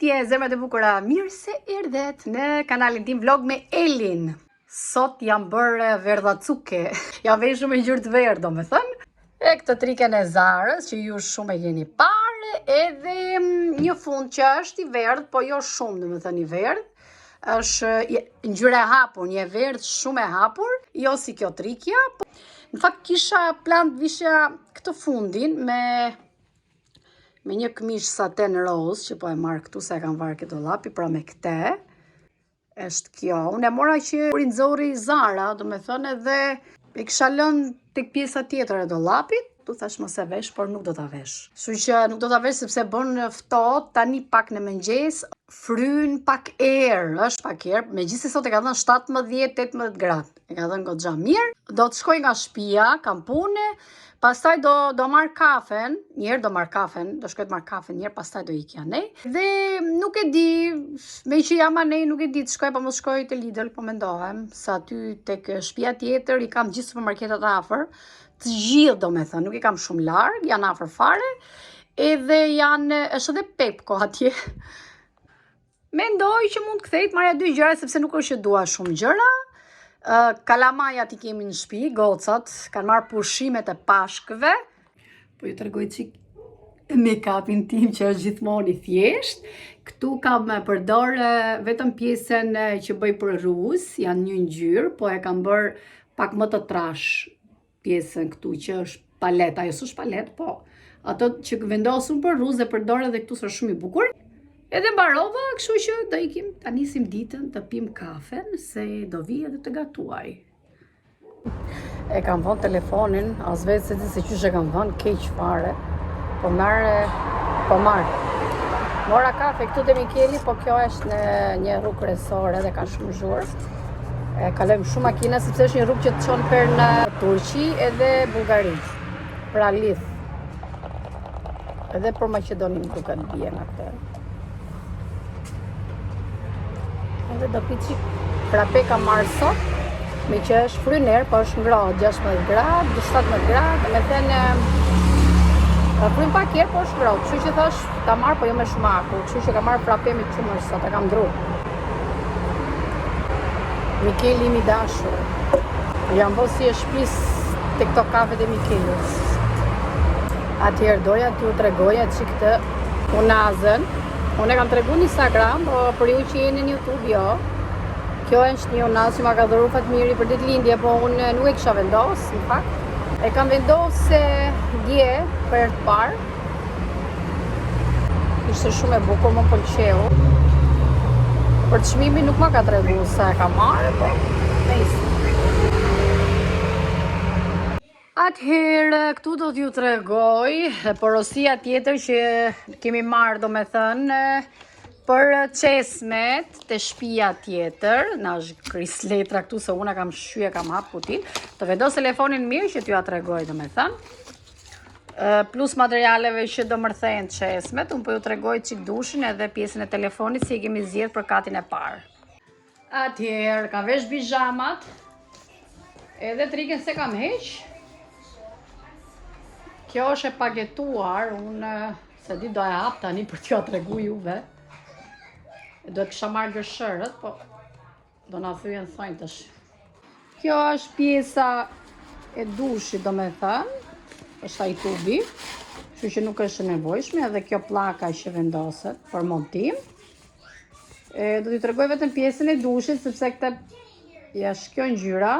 Përshëndetje, zemrat e bukura, mirë se erdhet në kanalin tim vlog me Elin. Sot jam bërë verdhacuke, jam veshur me ngjyrë të verdhë, domethënë. E këtë trikën e Zarës që ju shumë e keni parë, edhe një fund që është i verdhë, po jo shumë, domethënë i verdhë. Është ngjyra e hapur, një verdhë shumë e hapur, jo si kjo trikja. Në fakt kisha plan të vishja këtë fundin me një këmishë saten roz, që po e marrë këtu se e kam varë këtë dollapi, pra me këte. Është kjo. Unë e mora që rinxori Zara, do me thënë, edhe e kisha lënë tek pjesa tjetër e dollapit. Tu thash mos e vesh, por nuk do ta vesh. Kështu që nuk do ta vesh sepse bën ftohtë, tani pak në mëngjes, fryn pak erë, është pak erë. Megjithëse sot e ka dhënë 17-18 gradë. E ka dhënë goxha mirë. Do të shkoj nga shtëpia, kam punë. Pastaj do marr kafen, do shkoj të marr kafen njëherë, pastaj do ikja nej. Dhe nuk e di, me që jam anej, nuk e di të shkoj, po mos shkoj te Lidl, po mendohem, sa aty tek shtëpia tjetër i kam gjithë supermarketet afër, të gjithë domethënë, nuk i kam shumë larg, janë afër fare, edhe është edhe Pepko atje. Mendoj që mund të kthej të marrja 2 gjëra sepse nuk është që dua shumë gjëra. Kalamajat i kemi në shtëpi, gocat kanë marrë pushimet e pashkëve. Po ju tregoj çik make-upin tim që është gjithmonë i thjesht. Këtu kam përdor vetëm pjesën që bëj për ruz, janë një ngjyrë, po e kam bërë pak më të trash pjesën këtu që është palet, ajo s'është palet, po ato që vendosur për ruz e përdor edhe këtu është shumë i bukur. Edhe mbarova, kështu që do ikim, ta nisim ditën të pim kafen, se do vi edhe të gatuaj. E kam vënë telefonin, as vetë se di se qysh e kam vënë, keq fare. Po marr. Mora kafe këtu te Mikeli, po kjo është në një rrugë kryesore dhe ka shumë zhurmë. E kalojmë shumë makina sepse është një rrugë që të çon për në Turqi edhe Bullgari. Pra lidh. Edhe për Maqedonin duket bien atë. Edhe do piçi frape kam marrë sot, me që është fryner, po është ngrohtë 16 gradë, 17 gradë, me thënë fryn pak herë, po është ngrohtë, kështu që thash ta marr, po jo me shumë akur, kështu që kam marrë frape me çumër sot, e kam ndru. Mikeli mi dashur. Jam bo si e shpis te këto kafet e Mikelis. Atëherë doja t'ju tregoja çik të unazën. Unë e kam tregu në Instagram, po për ju që jeni në YouTube, jo. Kjo është një unazë që ma ka dhëruar Fatmiri për ditëlindje, po unë nuk e kisha vendos, në fakt. E kam vendosë dje për herë të parë. Ishte shumë e bukur, më pëlqeu. Për çmimin nuk ma ka tregu se e ka marrë, po nice. Atëherë, këtu do t'ju tregoj porosia tjetër që kemi marrë, do me thënë, për çesmet të shtëpia tjetër. Na është kris letra këtu se unë kam shqyë, kam hap kutin. Të vendos telefonin mirë që t'ju tregoj, do me thënë. Plus materialeve që do mërthejnë çesmet, unë po ju tregoj çik dushin edhe pjesën e telefonit si e kemi zgjedhur për katin e parë. Atëherë, kam vesh bijamat, edhe trikën se kam heq. Kjo është e pagetuar, unë se di do e hap tani për t'ju tregu juve. Do të kisha marrë gërshërët, po do na thyen thonjtësh. Kjo është pjesa e dushit, do me thënë, është ai tubi, kështu që nuk është e nevojshme, edhe kjo pllaka që vendoset për montim. Do t'ju tregoj vetëm pjesën e dushit, sepse këtë është kjo ngjyra.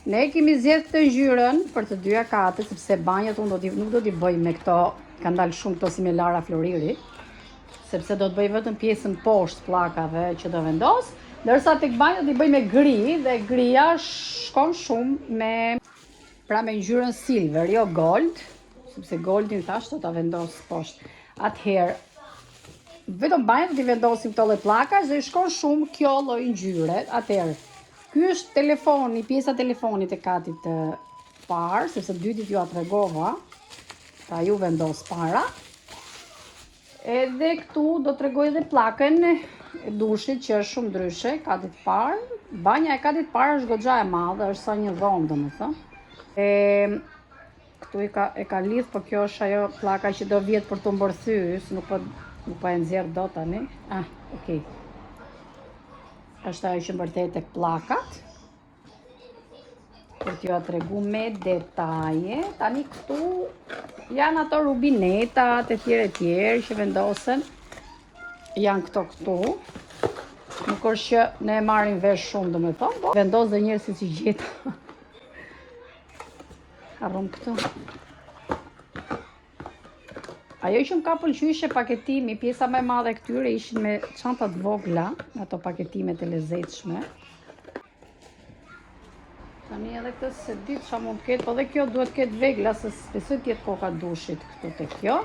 Ne kemi zgjedhur këtë ngjyrën për të dyja katet, sepse banjat unë nuk do t'i bëj me këto, kanë dalë shumë këto si me Lara Floriri, sepse do të bëj vetëm pjesën poshtë pllakave që do vendos, ndërsa tek banjat do t'i bëj me gri, dhe gria shkon shumë me ngjyrën silver, jo gold, sepse goldin thash do ta vendos poshtë. Atëherë, vetëm banjat do t'i vendosim këto lloj pllakash dhe i shkon shumë kjo lloj ngjyre. Atëherë, ky është telefoni, pjesa telefonit e katit të parë, sepse dytit ju a tregova, pra ju vendos para. Edhe këtu do tregoj edhe pllakën e dushit që është shumë ndryshe, katit parë. Banja e katit parë është goxha e madhe, është sa një dhomë, domethënë. Këtu e ka lidh, po kjo është ajo pllaka që do vjet për të mbërthyer, nuk po Nuk pa e nxjerr dot tani. Okej. Është ajo që mbërtet tek pllakat. Për t'ju tregu me detaje. Tani këtu janë ato rubinetat e tjerë që vendosen. Janë këtu. Nuk është që ne marrin vesh shumë, domethënë, po vendos dhe njerëz si gjeta. Harrom këtu. Ajo që më ka pëlqyer paketimi, pjesa më e madhe e këtyre ishin me çanta të vogla, ato paketimet e lezetshme. Tani edhe këtë se di çfarë mund të ketë, po dhe kjo duhet të ketë vegla, se besoj të jetë koka dushit këtu te kjo.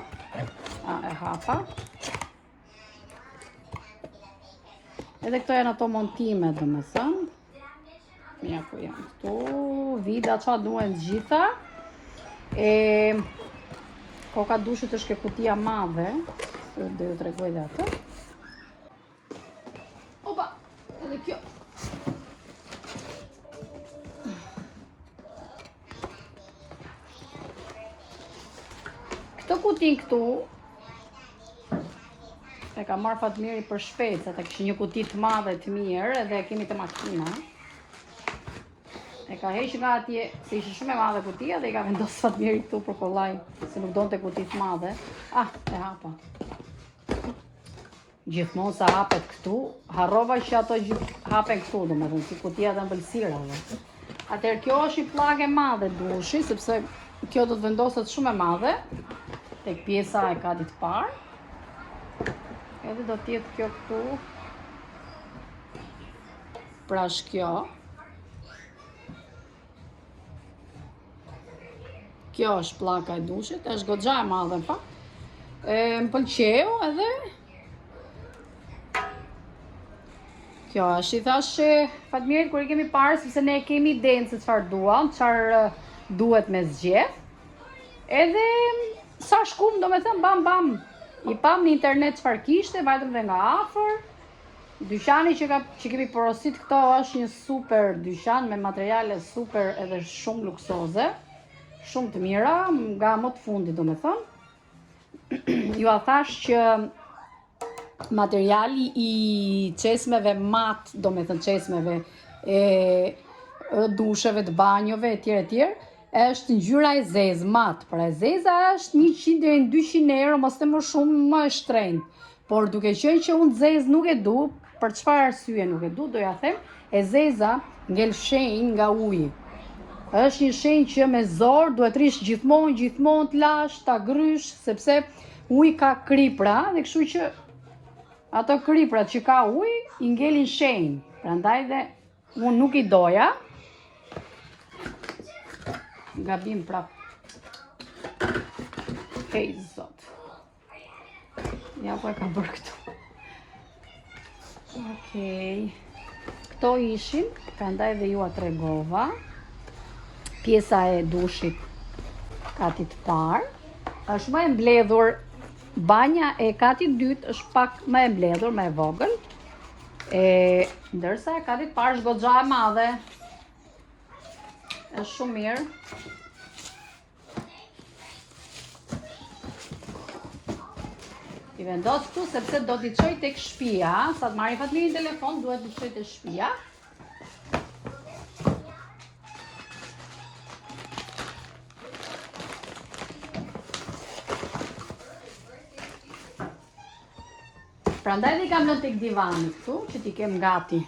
E hapa. Edhe këto janë ato montime, domethënë. Ja ku janë këtu, vida çfarë duhen të gjitha. Koka dushit është ke kutia madhe, dhe ju tregoj dhe atë. Opa, edhe kjo. Këtë kutin këtu, e ka marrë Fatmiri për shpejt, se ta kishte një kuti të madhe të mirë, edhe e kemi të makina. E ka heqë nga atje, se ishte shumë e madhe kutia, dhe i ka vendosur Fatmiri këtu për kollaj, se nuk donte kuti të madhe. E hapa. Gjithmonë sa hapet këtu, harrova që ato hapen këtu, domethënë, si kutia të ëmbëlsirave. Atëherë kjo është një pllagë e madhe dushi, sepse kjo do të vendoset shumë e madhe tek pjesa e katit të parë. Edhe do të jetë kjo këtu. Pra kjo. Kjo është pllaka e dushit, është goxha e madhe në fakt. Më pëlqeu edhe. Kjo është, i thash Fatmirit kur i kemi parë, sepse ne kemi idenë se çfarë duam, çfarë duhet me zgjedh. Edhe sa shkum, domethënë bam, i pam në internet çfarë kishte, vajtëm dhe nga afër. Dyqani që kemi porosit këto është një super dyqan me materiale super edhe shumë luksoze. Shumë të mira, nga më të fundit domethënë. Ju a thash që materiali i çesmeve mat, domethënë çesmeve e dusheve, të banjove etj, është ngjyra e zezë mat. Pra e zeza është 100 deri në 200 euro, mos të më shumë, më e shtrenjtë. Por duke qenë që unë zezë nuk e du, për çfarë arsye nuk e du, doja them, e zeza ngel shenjë nga uji. Është një shenjë që me zor duhet rish gjithmonë të lash, ta grysh, sepse uji ka kripra, dhe kështu që ato kriprat që ka uji i ngelin shenjë. Prandaj dhe unë nuk i doja. Gabim prap. Hej zot. Ja po e ka bërë këtu. Okej. Këto ishin, prandaj dhe ju a tregova. Pjesa e dushit katit parë është më e mbledhur, banja e katit dytë është pak më e mbledhur, më e vogël, ndërsa e katit parë është goxha e madhe. Është shumë mirë. I vendos këtu sepse do t'i çoj tek shtëpia, sa të marrë Fatmirin telefon, duhet t'i çoj tek shtëpia. Prandaj dhe i kam lënë tek divani këtu, që t'i kem gati.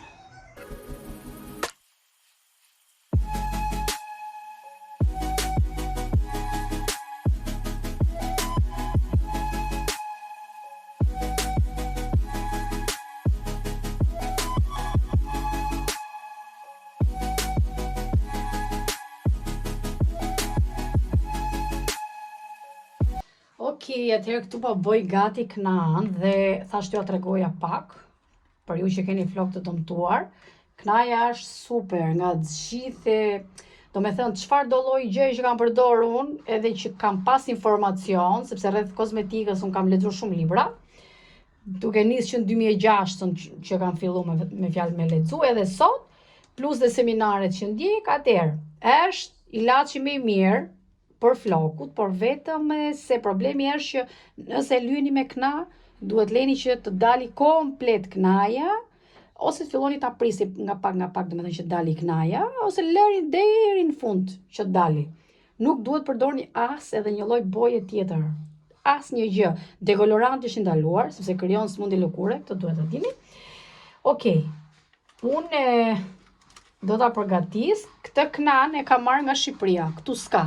Okej, atëherë këtu po bëj gati knan dhe thash t'ju tregoja pak, për ju që keni flok të dëmtuar. Knaja është super, nga të gjithë, do me thënë çfarë do lloji gjëje që kam përdorur unë, edhe që kam pas informacion, sepse rreth kozmetikës unë kam lexuar shumë libra. Duke nisë që në 2006 që kam filluar me fjalë me lexu, edhe sot, plus dhe seminaret që ndjek, atëherë është ilaçi më i mirë për flokut, por vetëm se problemi është që nëse lyni me kna, duhet leni që të dali komplet knaja, ose të filloni ta prisni nga pak, domethënë që dali knaja, ose lëri deri në fund që dali. Nuk duhet përdorni as edhe një lloj boje tjetër. As një gjë. Dekoloranti është ndaluar, sepse krijon sëmundje lëkure, këtë duhet ta dini. Okej. Unë do ta përgatis. Këtë knan e kam marrë nga Shqipëria. Këtu s'ka.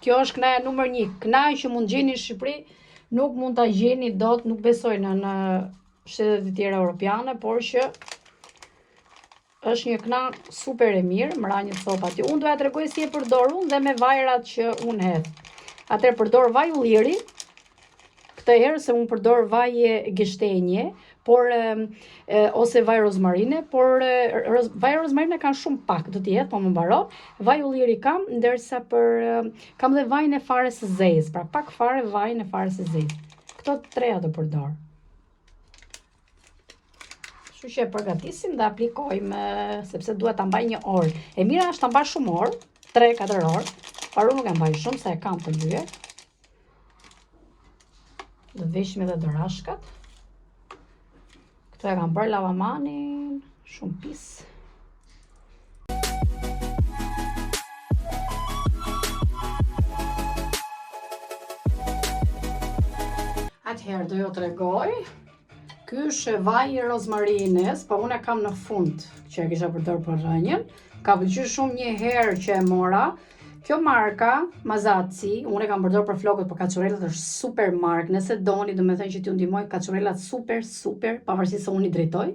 Kjo është knaja numër 1. Knaja që mund gjeni në Shqipëri, nuk mund ta gjeni dot, nuk besoj në shtetet e tjera europiane, por që është një knan super e mirë, më ra një copë aty. Unë doja t'rregoj si e përdor unë dhe me vajrat që unë hedh. Atëherë përdor vaj ulliri. Këtë herë se unë përdor vaje gështenje, por ose vaj rozmarine, por vaj rozmarine kanë shumë pak, do t'i jetë, po më mbaron. Vaj ulliri kam, ndërsa kam dhe vajin e farës së zezë, pra pak fare vajin e farës së zezë. Këto treja do përdor. Kështu që e përgatisim dhe aplikojmë, sepse duhet ta mbaj një orë. E mira është ta mbaj shumë orë, 3-4 orë, por unë nuk e mbaj shumë, se e kam për lyje. Do të veshim edhe dorashkat. Këto e kam bërë lavamanin, shumë pis. Atëherë do ju t'rregoj. Ky është vaji i rozmarines, po unë e kam në fund që e kisha përdorur për rënjën. Ka pëlqyer shumë një herë që e mora. Kjo marka, Mazazzi, unë e kam përdorur për flokët, por kaçurellat është super markë. Nëse doni, domethënë që t'ju ndihmoj kaçurellat super, pavarësisht se unë i drejtoj.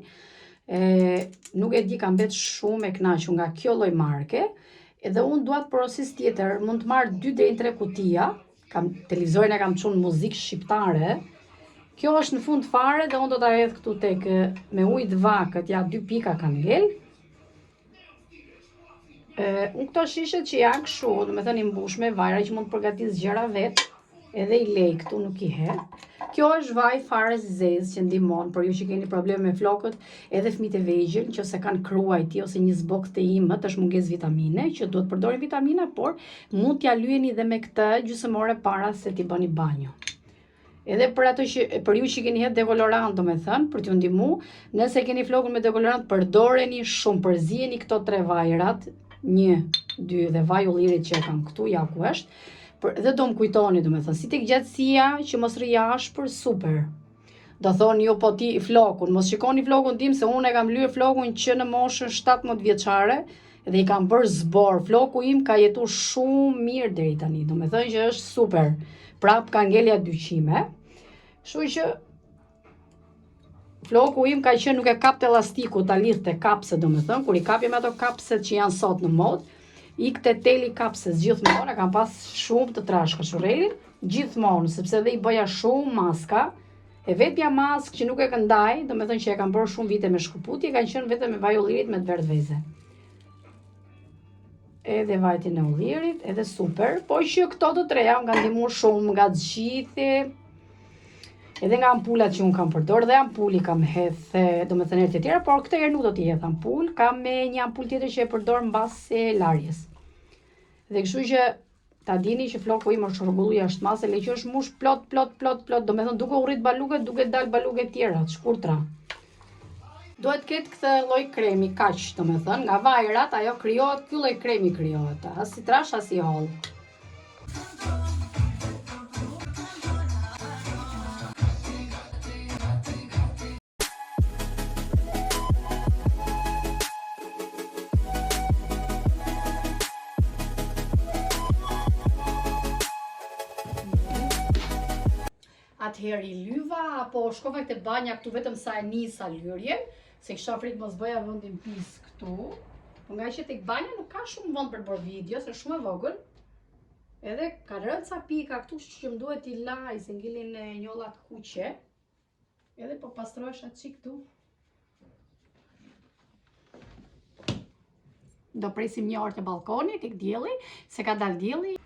Nuk e di, kam bet shumë e kënaqur nga kjo lloj marke. Edhe unë dua të porosis tjetër, mund të marr 2 deri në 3 kutia. Kam televizorin e kam çuar muzikë shqiptare. Kjo është në fund fare dhe unë do ta hedh këtu tek me ujë të vakët, ja 2 pika kanë ngel. Unë këto shishet që janë kështu, domethënë i mbushme, vajra që mund të përgatis gjëra vetë, edhe i lej këtu, nuk i hedh. Kjo është vaj farës zezë që ndihmon për ju që keni probleme me flokët, edhe fëmijët e vegjël, nëse kanë kruajti ose një zbok të imët, është mungesë vitamine, që duhet përdorin vitamina, por mund t'ja lyeni dhe me këtë gjysmore para se t'i bëni banjo. Edhe për ju që keni hedhë dekolorant, domethënë, për t'ju ndihmu, nëse keni flokën me dekolorant, përdoreni shumë, përzijeni këto 3 vajrat, 1, 2 dhe vaj ullirit që e kam këtu, ja ku është. Dhe do më kujtoni, domethënë, si tek gjatësia që mos rri ashpër, super. Do thoni jo, po ti flokun, mos shikoni flokun tim, se unë e kam lyer flokun që në moshën 17 vjeçare dhe i kam bërë zbor. Floku im ka jetu shumë mirë deri tani, domethënë që është super. Prap ka ngelja 200. Kështu që floku im ka qenë nuk e kapte elastiku, ta lidhte kapse, domethënë, kur i kapjem ato kapset që janë sot në modë, ikte teli kapses gjithmonë, kam pas shumë të trashka shurelin, gjithmonë, sepse dhe i bëja shumë maska, e vetja maskë që nuk e këndaj, domethënë që e kam bërë shumë vite me shkëputje, kanë qenë vetëm me vaj ullirit me të verdhveze. Edhe vajtin e ullirit, edhe super, po që këto të treja më kanë ndihmuar shumë nga zgjidhje. Edhe nga ampulat që unë kam përdor, dhe ampuli kam hedh, domethënë herë të tjera, por këtë herë nuk do t'i hedh ampul, kam me një ampul tjetër që e përdor mbas larjes. Dhe kështu që ta dini që floku im është rregullu jashtëmase, le që është mush plot, domethënë duke u rrit baluket, duke dal baluket tjera, të shkurtra. Duhet ketë këtë lloj kremi kaq, domethënë, nga vajrat ajo krijohet, ky lloj kremi krijohet, as si trash as i holl. Atëherë i lyva, apo shkova te banja këtu vetëm sa e nisa lyrjen, se kisha frikë mos bëja vendin pis këtu. Po nga që tek banja nuk ka shumë vend për bërë video, se shumë e vogël. Edhe ka rënë ca pika këtu që më duhet i laj, se ngilin njollat kuqe. Edhe po pastrohesha çik këtu. Do presim një orë te balkoni, tek dielli, se ka dal dielli.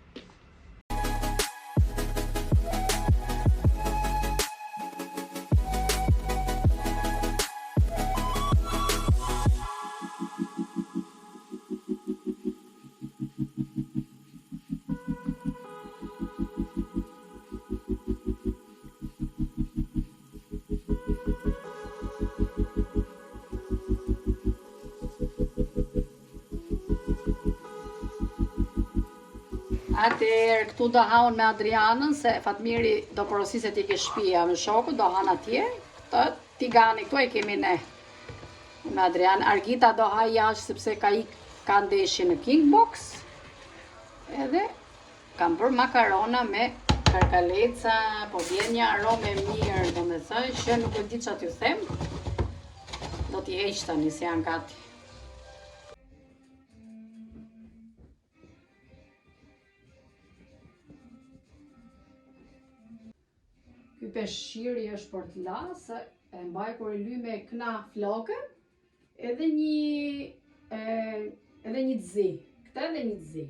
Atëherë këtu do haun me Adrianën, se Fatmiri do porosiset i ke shtëpia me shokut, do han atje. Të tigani këtu e kemi ne. Me Adrian, Argita do haj jashtë sepse ka ndeshje në King Box. Edhe kam bërë makarona me karkaleca, po vjen një aromë e mirë, domethënë që nuk e di çfarë t'ju them. Do t'i heq tani se janë gati. Ky peshqiri është për t'la, se e mbaj kur e ly me kna flokën, edhe një zi. Këtë edhe një zi.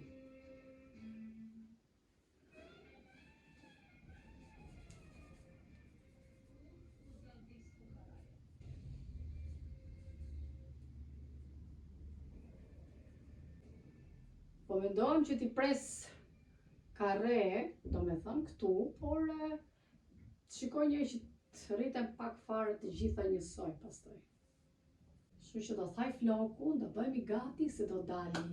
Po mendojmë që t'i pres kare, do me thënë këtu, por shikoj një që të rriten pak fare të gjitha njësoj pastaj. Kështu që do thaj flokun, do bëjmë i gati se do dalim.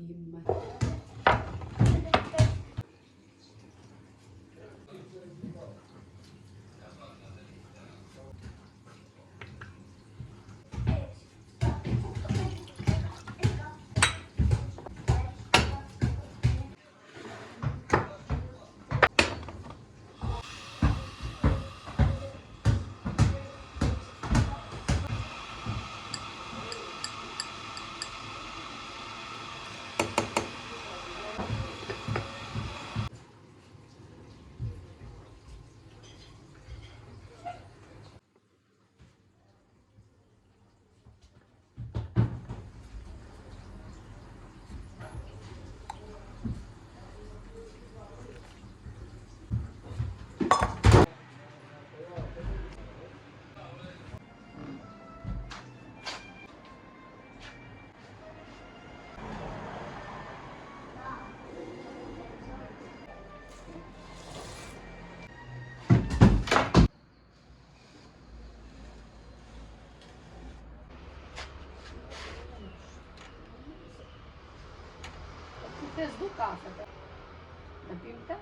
Të zdu kafe, në pim të?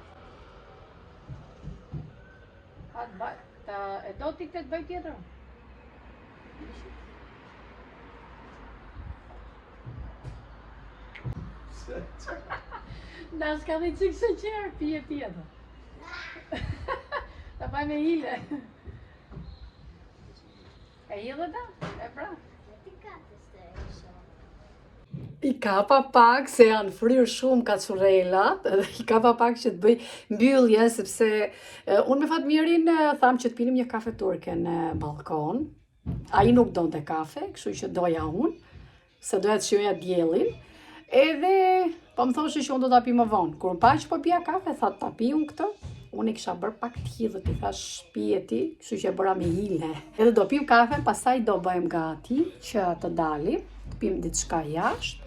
E do t'i këtë të bëj tjetër? Da s'ka dhe qikë së qërë, pije tjetër. Ta paj me hile. E hile ta? E pra? I kapa pak se janë fryrë shumë kaçurellat, edhe i kapa pak që të bëj mbyllje, sepse unë me Fatmirin tham që të pinim një kafe turke në balkon. Ai nuk donte kafe, kështu që doja unë, se doja të shijoja diellin. Edhe po më thoshte që unë do ta pi më vonë. Kur më pa që po pija kafe, tha ta pi unë këtë. Unë i kisha bërë pak të hidhët, i thash pije ti, kështu që e bëra me hile. Edhe do pim kafe, pastaj do bëjmë gati që të dalim, të pim diçka jashtë.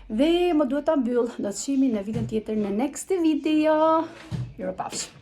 Dhe më duhet ta mbyll, do të shihemi në videon tjetër në next video. Mirupafshim.